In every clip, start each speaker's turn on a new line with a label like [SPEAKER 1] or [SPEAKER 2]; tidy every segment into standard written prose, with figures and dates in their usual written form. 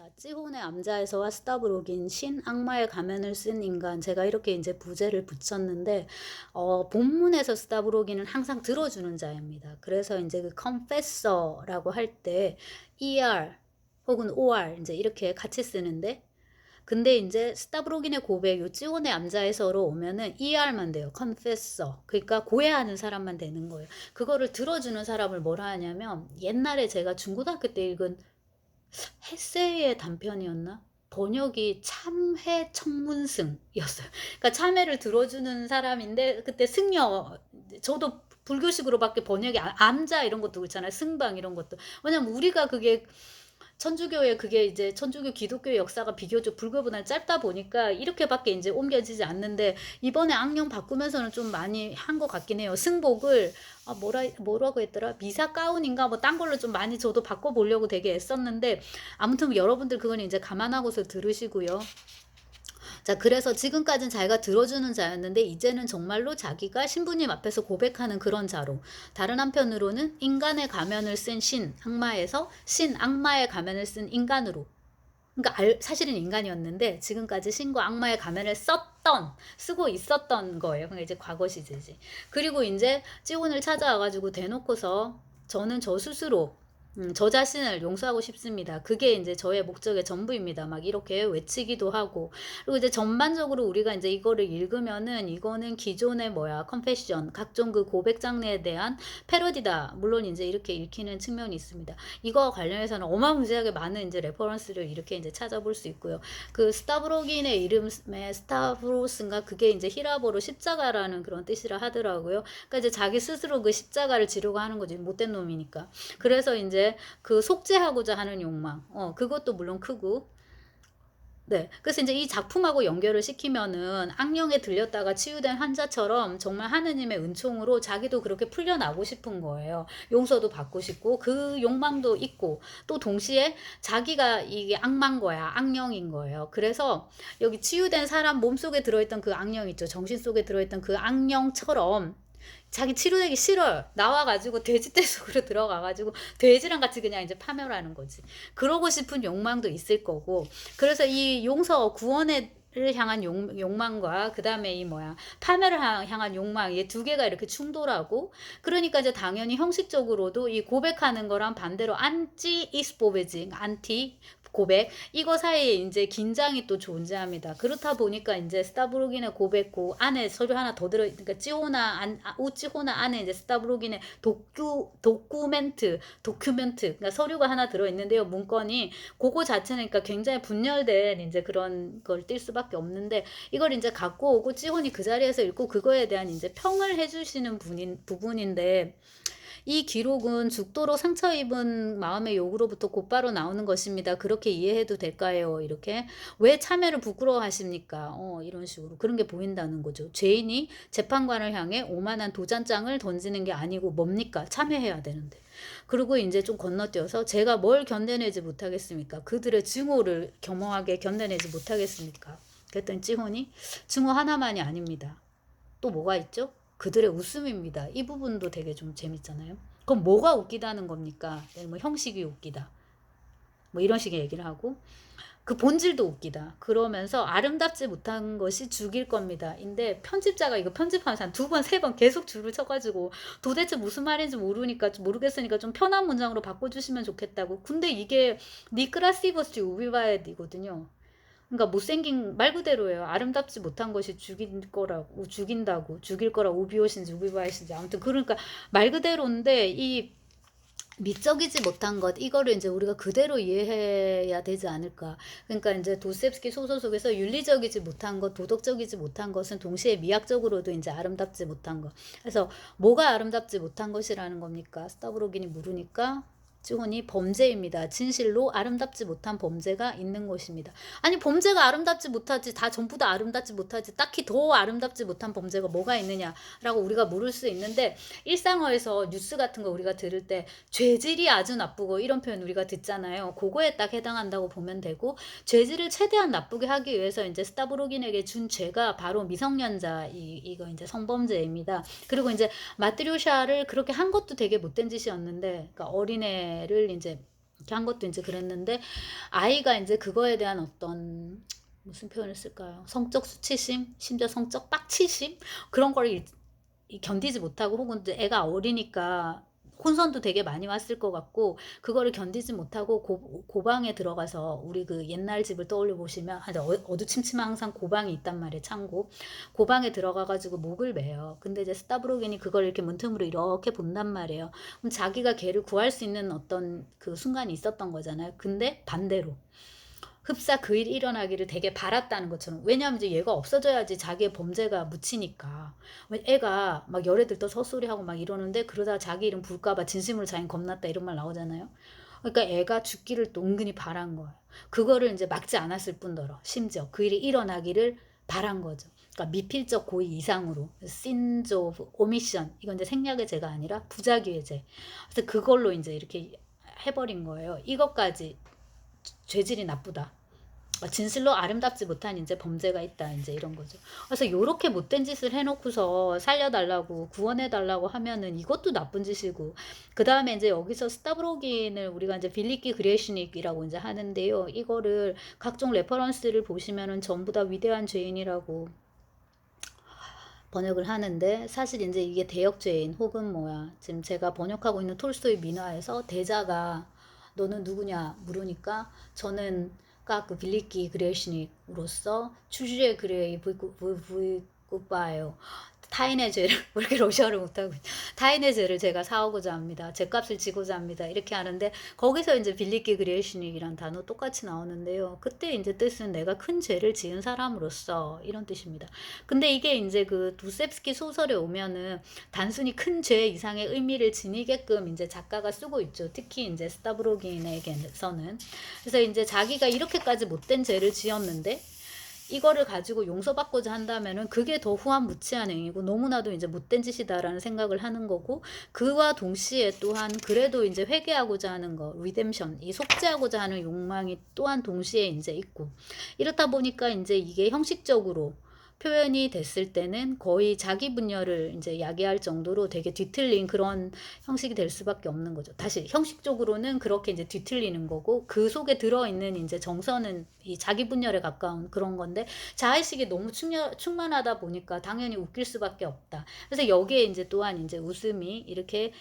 [SPEAKER 1] 자, 찌혼의 암자에서와 스타브록인 신 악마의 가면을 쓴 인간. 제가 이렇게 이제 부제를 붙였는데, 본문에서 스타브록인은 항상 들어주는 자입니다. 그래서 이제 그 confessor라고 할 때 er 혹은 or 이제 이렇게 같이 쓰는데, 근데 이제 스타브록인의 고백, 요 찌혼의 암자에서로 오면은 er만 돼요. confessor. 그러니까 고해하는 사람만 되는 거예요. 그거를 들어주는 사람을 뭐라 하냐면, 옛날에 제가 중고등학교 때 읽은 헤세의 단편이었나? 번역이 참회 청문승이었어요. 그러니까 참회를 들어주는 사람인데 그때 승려, 저도 불교식으로밖에 번역이 암자 이런 것도 있잖아요. 승방 이런 것도. 왜냐면 우리가 그게 천주교의 그게 이제 천주교 기독교의 역사가 비교적 불교보다는 짧다 보니까 이렇게밖에 이제 옮겨지지 않는데, 이번에 악령 바꾸면서는 좀 많이 한 것 같긴 해요. 승복을 뭐라고 했더라? 미사 가운인가 뭐 딴 걸로 좀 많이 저도 바꿔보려고 되게 애썼는데, 아무튼 여러분들 그건 이제 감안하고서 들으시고요. 자, 그래서 지금까지는 자기가 들어주는 자였는데 이제는 정말로 자기가 신부님 앞에서 고백하는 그런 자로, 다른 한편으로는 인간의 가면을 쓴 신 악마에서 신 악마의 가면을 쓴 인간으로, 그러니까 사실은 인간이었는데 지금까지 신과 악마의 가면을 쓰고 있었던 거예요. 그러니까 이제 과거 시제지. 그리고 이제 찌온을 찾아와가지고 대놓고서 저는 저 스스로 저 자신을 용서하고 싶습니다. 그게 이제 저의 목적의 전부입니다. 막 이렇게 외치기도 하고. 그리고 이제 전반적으로 우리가 이제 이거를 읽으면은 이거는 기존의 컨페션, 각종 그 고백 장르에 대한 패러디다. 물론 이제 이렇게 읽히는 측면이 있습니다. 이거와 관련해서는 어마무시하게 많은 이제 레퍼런스를 이렇게 이제 찾아볼 수 있고요. 그 스타브로긴의 이름에 스타브로스인가, 그게 이제 히라보로 십자가라는 그런 뜻이라 하더라고요. 그러니까 이제 자기 스스로 그 십자가를 지려고 하는 거지, 못된 놈이니까. 그래서 이제 그 속죄하고자 하는 욕망, 그것도 물론 크고. 네. 그래서 이제 이 작품하고 연결을 시키면은 악령에 들렸다가 치유된 환자처럼 정말 하느님의 은총으로 자기도 그렇게 풀려나고 싶은 거예요. 용서도 받고 싶고 그 욕망도 있고, 또 동시에 자기가 이게 악마인 거야, 악령인 거예요. 그래서 여기 치유된 사람 몸속에 들어있던 그 악령 있죠. 정신 속에 들어있던 그 악령처럼 자기 치료되기 싫어요. 나와가지고 돼지 떼 속으로 들어가가지고 돼지랑 같이 그냥 이제 파멸하는 거지. 그러고 싶은 욕망도 있을 거고. 그래서 이 용서 구원을 향한 욕망과 그 다음에 이 파멸을 향한 욕망, 이 두 개가 이렇게 충돌하고, 그러니까 이제 당연히 형식적으로도 이 고백하는 거랑 반대로 안티 이스포베징, 안티 고백, 이거 사이에 이제 긴장이 또 존재합니다. 그렇다 보니까 이제 스타브로긴의 고백, 그 안에 서류 하나 더 그러니까 우찌호나 안에 이제 스타브로긴의 도큐멘트, 그러니까 서류가 하나 들어있는데요. 문건이 그거 자체는 그러니까 굉장히 분열된 이제 그런 걸 띌 수밖에 없는데, 이걸 이제 갖고 오고 찌혼이 그 자리에서 읽고 그거에 대한 이제 평을 해주시는 부분인데, 이 기록은 죽도록 상처 입은 마음의 욕으로부터 곧바로 나오는 것입니다. 그렇게 이해해도 될까요? 이렇게. 왜 참여를 부끄러워하십니까? 이런 식으로. 그런 게 보인다는 거죠. 죄인이 재판관을 향해 오만한 도장장을 던지는 게 아니고 뭡니까? 참여해야 되는데. 그리고 이제 좀 건너뛰어서 제가 뭘 견뎌내지 못하겠습니까? 그들의 증오를 겸허하게 견뎌내지 못하겠습니까? 그랬더니 찌혼이 증오 하나만이 아닙니다. 또 뭐가 있죠? 그들의 웃음입니다. 이 부분도 되게 좀 재밌잖아요. 그럼 뭐가 웃기다는 겁니까? 뭐 형식이 웃기다, 뭐 이런 식의 얘기를 하고, 그 본질도 웃기다. 그러면서 아름답지 못한 것이 죽일 겁니다. 인데 편집자가 이거 편집하면서 한 2번, 3번 계속 줄을 쳐가지고 도대체 무슨 말인지 모르겠으니까 좀 편한 문장으로 바꿔주시면 좋겠다고. 근데 이게 니크라시버스 우비바에디거든요. 그러니까 못생긴 말 그대로예요. 아름답지 못한 것이 죽일 거라고 우비오신지 우비바이신지 아무튼 그러니까 말 그대로인데, 이 미적이지 못한 것, 이거를 이제 우리가 그대로 이해해야 되지 않을까. 그러니까 이제 도스옙스키 소설 속에서 윤리적이지 못한 것, 도덕적이지 못한 것은 동시에 미학적으로도 이제 아름답지 못한 것. 그래서 뭐가 아름답지 못한 것이라는 겁니까? 스타브로긴이 물으니까 찌혼이 범죄입니다. 진실로 아름답지 못한 범죄가 있는 것입니다. 아니, 범죄가 아름답지 못하지, 다 전부 다 아름답지 못하지, 딱히 더 아름답지 못한 범죄가 뭐가 있느냐라고 우리가 물을 수 있는데, 일상어에서 뉴스 같은 거 우리가 들을 때 죄질이 아주 나쁘고 이런 표현 우리가 듣잖아요. 그거에 딱 해당한다고 보면 되고, 죄질을 최대한 나쁘게 하기 위해서 이제 스타브로긴에게 준 죄가 바로 미성년자, 이거 이제 성범죄입니다. 그리고 이제 마트료샤를 그렇게 한 것도 되게 못된 짓이었는데, 그러니까 어린애를 이제 이렇게 한 것도 이제 그랬는데 아이가 이제 그거에 대한 어떤 무슨 표현을 쓸까요? 성적 수치심, 심지어 성적 빡치심 그런 걸 견디지 못하고 혹은 이제 애가 어리니까 혼선도 되게 많이 왔을 것 같고 그거를 견디지 못하고 고방에 들어가서 우리 그 옛날 집을 떠올려 보시면 어두침침한 항상 고방이 있단 말이에요. 창고. 고방에 들어가 가지고 목을 매요. 근데 이제 스타브로겐이 그걸 이렇게 문틈으로 이렇게 본단 말이에요. 그럼 자기가 걔를 구할 수 있는 어떤 그 순간이 있었던 거잖아요. 근데 반대로 흡사 그 일이 일어나기를 되게 바랐다는 것처럼. 왜냐하면 이제 얘가 없어져야지 자기의 범죄가 묻히니까. 애가 막 열애 들떠 헛소리하고 막 이러는데 그러다 자기 이름 부를까봐 진심으로 자긴 겁났다 이런 말 나오잖아요. 그러니까 애가 죽기를 또 은근히 바란 거예요. 그거를 이제 막지 않았을 뿐더러 심지어 그 일이 일어나기를 바란 거죠. 그러니까 미필적 고의 이상으로 sins of omission 이건 이제 생략의 죄가 아니라 부작위의 죄. 그래서 그걸로 이제 이렇게 해버린 거예요. 이것까지 죄질이 나쁘다. 진실로 아름답지 못한 이제 범죄가 있다. 이제 이런 거죠. 그래서 요렇게 못된 짓을 해놓고서 살려달라고 구원해달라고 하면은 이것도 나쁜 짓이고, 그 다음에 이제 여기서 스타브로긴을 우리가 이제 빌리키 그레시닉이라고 이제 하는데요. 이거를 각종 레퍼런스를 보시면은 전부 다 위대한 죄인이라고 번역을 하는데 사실 이제 이게 대역죄인 혹은 뭐야 지금 제가 번역하고 있는 톨스토이 민화에서 대자가 너는 누구냐 물으니까 저는 그 빌리키 그레시닉으로서 추주의 그레이 부이쿠바예요. 타인의 죄를 왜 이렇게 러시아를 못하고 타인의 죄를 제가 사오고자 합니다. 죄값을 지고자 합니다. 이렇게 하는데 거기서 이제 빌리키 그레시닉이란 단어 똑같이 나오는데요. 그때 이제 뜻은 내가 큰 죄를 지은 사람으로서 이런 뜻입니다. 근데 이게 이제 그 도스옙스키 소설에 오면은 단순히 큰 죄 이상의 의미를 지니게끔 이제 작가가 쓰고 있죠. 특히 이제 스타브로긴에게서는. 그래서 이제 자기가 이렇게까지 못된 죄를 지었는데 이거를 가지고 용서받고자 한다면은 그게 더 후한무치한 행위고 너무나도 이제 못된 짓이다라는 생각을 하는 거고, 그와 동시에 또한 그래도 이제 회개하고자 하는 거, 리뎀션, 이 속죄하고자 하는 욕망이 또한 동시에 이제 있고, 이렇다 보니까 이제 이게 형식적으로 표현이 됐을 때는 거의 자기 분열을 이제 야기할 정도로 되게 뒤틀린 그런 형식이 될 수밖에 없는 거죠. 다시 형식적으로는 그렇게 이제 뒤틀리는 거고 그 속에 들어있는 이제 정서는 이 자기 분열에 가까운 그런 건데 자의식이 너무 충만하다 보니까 당연히 웃길 수밖에 없다. 그래서 여기에 이제 또한 이제 웃음이 이렇게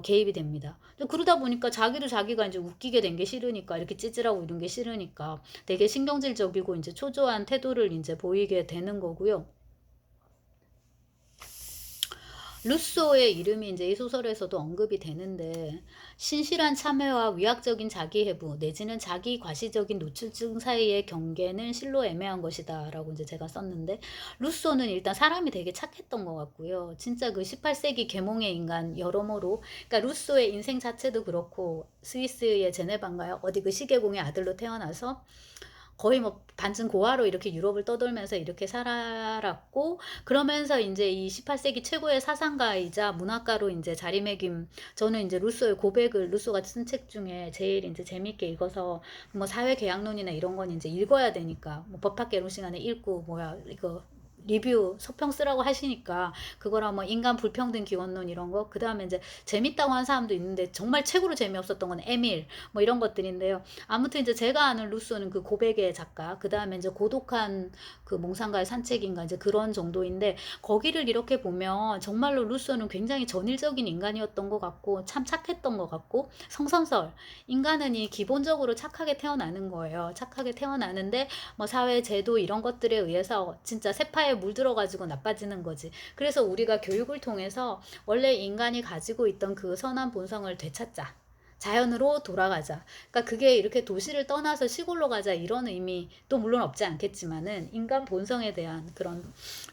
[SPEAKER 1] 개입이 됩니다. 그러다 보니까 자기가 이제 웃기게 된 게 싫으니까 이렇게 찌질하고 이런 게 싫으니까 되게 신경질적이고 이제 초조한 태도를 이제 보이게 되는 거고요. 루소의 이름이 이제 이 소설에서도 언급이 되는데 신실한 참회와 위약적인 자기해부 내지는 자기 과시적인 노출증 사이의 경계는 실로 애매한 것이다 라고 이제 제가 썼는데 루소는 일단 사람이 되게 착했던 것 같고요. 진짜 그 18세기 계몽의 인간 여러모로 그러니까 루소의 인생 자체도 그렇고 스위스의 제네바인가요? 어디 그 시계공의 아들로 태어나서 거의 뭐 반쯤 고아로 이렇게 유럽을 떠돌면서 이렇게 살았고 그러면서 이제 이 18세기 최고의 사상가이자 문학가로 이제 자리매김. 저는 이제 루소의 고백을 루소가 쓴 책 중에 제일 이제 재밌게 읽어서 뭐 사회계약론이나 이런 건 이제 읽어야 되니까 뭐 법학개론 시간에 읽고 뭐야 이거 리뷰 서평 쓰라고 하시니까 그거랑 뭐 인간 불평등 기원론 이런 거 그다음에 이제 재밌다고 한 사람도 있는데 정말 최고로 재미없었던 건 에밀 뭐 이런 것들인데요. 아무튼 이제 제가 아는 루소는 그 고백의 작가 그다음에 이제 고독한 그 몽상가의 산책인가 이제 그런 정도인데 거기를 이렇게 보면 정말로 루소는 굉장히 전일적인 인간이었던 것 같고 참 착했던 것 같고 성선설 인간은 이 기본적으로 착하게 태어나는 거예요. 착하게 태어나는데 뭐 사회 제도 이런 것들에 의해서 진짜 세파에 물들어가지고 나빠지는 거지. 그래서 우리가 교육을 통해서 원래 인간이 가지고 있던 그 선한 본성을 되찾자. 자연으로 돌아가자. 그러니까 그게 이렇게 도시를 떠나서 시골로 가자 이런 의미도 물론 없지 않겠지만은 인간 본성에 대한 그런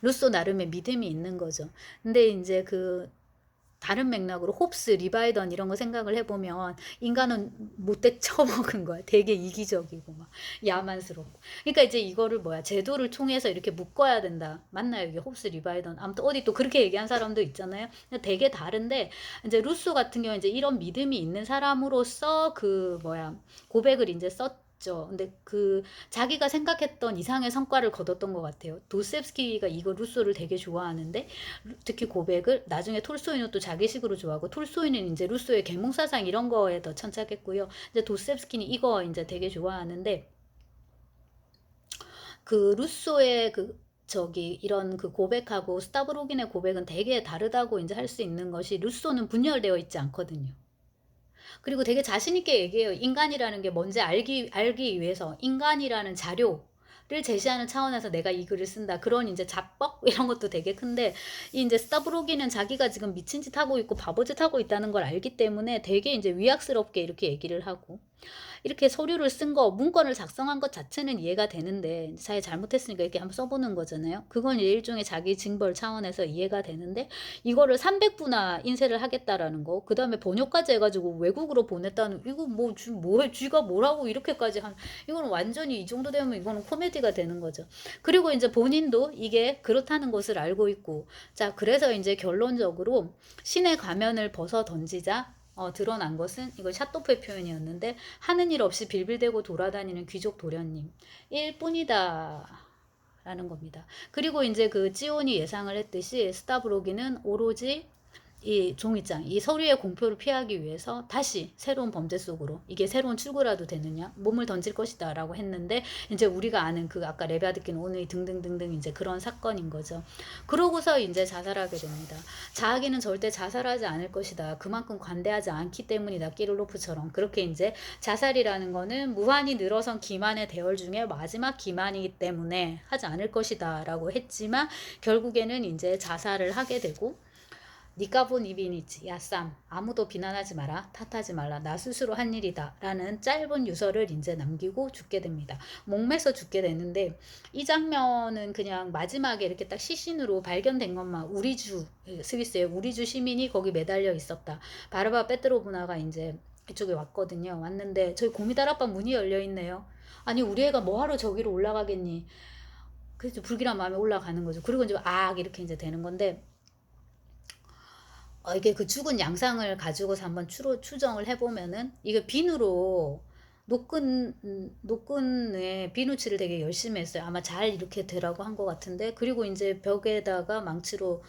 [SPEAKER 1] 루소 나름의 믿음이 있는 거죠. 근데 이제 그 다른 맥락으로 홉스, 리바이던 이런 거 생각을 해보면 인간은 못돼 처먹은 거야. 되게 이기적이고 막 야만스럽고. 그러니까 이제 이거를 뭐야 제도를 통해서 이렇게 묶어야 된다. 맞나요? 이게 홉스, 리바이던. 아무튼 어디 또 그렇게 얘기한 사람도 있잖아요. 되게 다른데 이제 루소 같은 경우 이제 이런 믿음이 있는 사람으로서 그 뭐야 고백을 이제 있죠. 근데 그 자기가 생각했던 이상의 성과를 거뒀던 것 같아요. 도스옙스키가 이거 루소를 되게 좋아하는데 특히 고백을 나중에 톨스토이는 또 자기식으로 좋아하고 톨스토이는 이제 루소의 계몽사상 이런 거에 더 천착했고요. 이제 도스옙스키는 이거 이제 되게 좋아하는데 그 루소의 그 저기 이런 그 고백하고 스타브로긴의 고백은 되게 다르다고 이제 할 수 있는 것이 루소는 분열되어 있지 않거든요. 그리고 되게 자신 있게 얘기해요. 인간이라는 게 뭔지 알기 위해서 인간이라는 자료를 제시하는 차원에서 내가 이 글을 쓴다. 그런 이제 자뻑 이런 것도 되게 큰데 이 이제 스타브로기는 자기가 지금 미친 짓 하고 있고 바보짓 하고 있다는 걸 알기 때문에 되게 이제 위약스럽게 이렇게 얘기를 하고 이렇게 서류를 쓴 거, 문건을 작성한 것 자체는 이해가 되는데 자기 잘못했으니까 이렇게 한번 써보는 거잖아요. 그건 일종의 자기 징벌 차원에서 이해가 되는데 이거를 300부나 인쇄를 하겠다라는 거, 그 다음에 번역까지 해가지고 외국으로 보냈다는 이거 뭐 뭐해 쥐가 뭐라고 이렇게까지 한 이거는 완전히 이 정도 되면 이거는 코미디가 되는 거죠. 그리고 이제 본인도 이게 그렇다는 것을 알고 있고 자 그래서 이제 결론적으로 신의 가면을 벗어 던지자 드러난 것은 이거 샤토프의 표현이었는데 하는 일 없이 빌빌대고 돌아다니는 귀족 도련님 일 뿐이다 라는 겁니다. 그리고 이제 그 찌온이 예상을 했듯이 스타브로기는 오로지 이 종이장, 이 서류의 공표를 피하기 위해서 다시 새로운 범죄 속으로 이게 새로운 출구라도 되느냐 몸을 던질 것이다 라고 했는데 이제 우리가 아는 그 아까 레비아드킨 오누이 등등등등 이제 그런 사건인 거죠. 그러고서 이제 자살하게 됩니다. 자아기는 절대 자살하지 않을 것이다. 그만큼 관대하지 않기 때문이다. 키를로프처럼 그렇게 이제 자살이라는 거는 무한히 늘어선 기만의 대열 중에 마지막 기만이기 때문에 하지 않을 것이다 라고 했지만 결국에는 이제 자살을 하게 되고 니가 본 이비니치 야쌈 아무도 비난하지 마라 탓하지 말라 나 스스로 한 일이다 라는 짧은 유서를 이제 남기고 죽게 됩니다. 목매서 죽게 되는데 이 장면은 그냥 마지막에 이렇게 딱 시신으로 발견된 것만 우리주 스위스의 우리주 시민이 거기 매달려 있었다. 바르바 페트로브나가 이제 이쪽에 왔거든요. 왔는데 저희 고미다락방 문이 열려 있네요. 아니 우리 애가 뭐하러 저기로 올라가겠니. 그래서 불길한 마음에 올라가는 거죠. 그리고 이제 이렇게 이제 되는 건데 이게 그 죽은 양상을 가지고서 한번 추정을 해보면은 이게 비누로 노끈에 비누칠을 되게 열심히 했어요. 아마 잘 이렇게 되라고 한 것 같은데 그리고 이제 벽에다가 망치로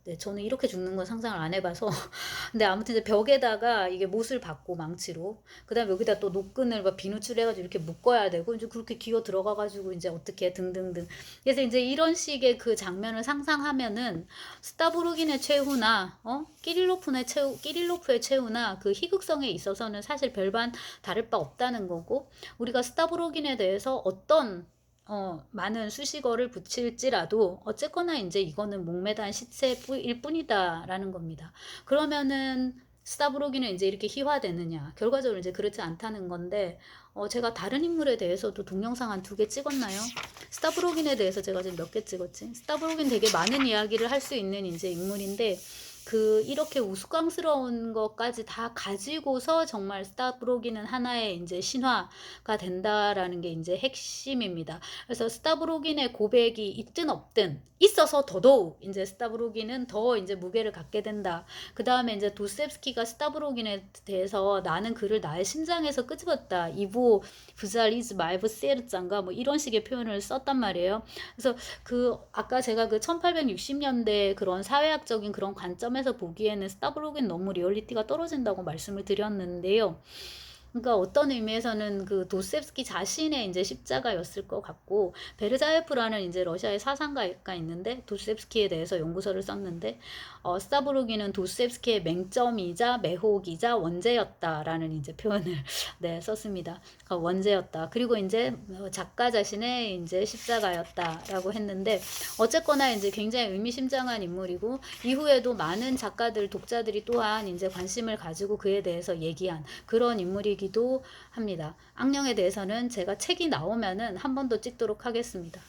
[SPEAKER 1] 네, 저는 이렇게 죽는 건 상상을 안 해봐서 근데 아무튼 이제 벽에다가 이게 못을 박고 망치로 그다음에 여기다 또 노끈을 막 비누칠 해가지고 이렇게 묶어야 되고 이제 그렇게 기어 들어가가지고 이제 어떻게 등등등 그래서 이제 이런 식의 그 장면을 상상하면은 스타브루긴의 최후나 끼릴로프의 최후나 그 희극성에 있어서는 사실 별반 다를 바 없다는 거고 우리가 스타브루긴에 대해서 어떤 많은 수식어를 붙일지라도 어쨌거나 이제 이거는 목매단 시체일 뿐이다라는 겁니다. 그러면은 스타브로기는 이제 이렇게 희화되느냐? 결과적으로 이제 그렇지 않다는 건데 제가 다른 인물에 대해서도 동영상 한 2개 찍었나요? 스타브로긴에 대해서 제가 지금 몇 개 찍었지? 스타브로긴 되게 많은 이야기를 할 수 있는 이제 인물인데 그 이렇게 우스꽝스러운 것까지 다 가지고서 정말 스타브로기는 하나의 이제 신화가 된다라는 게 이제 핵심입니다. 그래서 스타브로긴의 고백이 있든 없든 있어서 더더욱 이제 스타브로긴은 더 이제 무게를 갖게 된다. 그 다음에 이제 도스옙스키가 스타브로긴에 대해서 나는 그를 나의 심장에서 끄집었다. 이보 부잘리즈 말브 세르짱가 뭐 이런 식의 표현을 썼단 말이에요. 그래서 그 아까 제가 그 1860년대 그런 사회학적인 그런 관점에서 보기에는 스타브로긴 너무 리얼리티가 떨어진다고 말씀을 드렸는데요. 그러니까 어떤 의미에서는 그 도스옙스키 자신의 이제 십자가였을 것 같고 베르자예프라는 이제 러시아의 사상가가 있는데 도스옙스키에 대해서 연구서를 썼는데 스타브로기는 도스옙스키의 맹점이자 매혹이자 원죄였다라는 이제 표현을 네, 썼습니다. 그러니까 원죄였다. 그리고 이제 작가 자신의 이제 십자가였다라고 했는데 어쨌거나 이제 굉장히 의미심장한 인물이고 이후에도 많은 작가들 독자들이 또한 이제 관심을 가지고 그에 대해서 얘기한 그런 인물이기도 합니다. 악령에 대해서는 제가 책이 나오면은 한 번 더 찍도록 하겠습니다.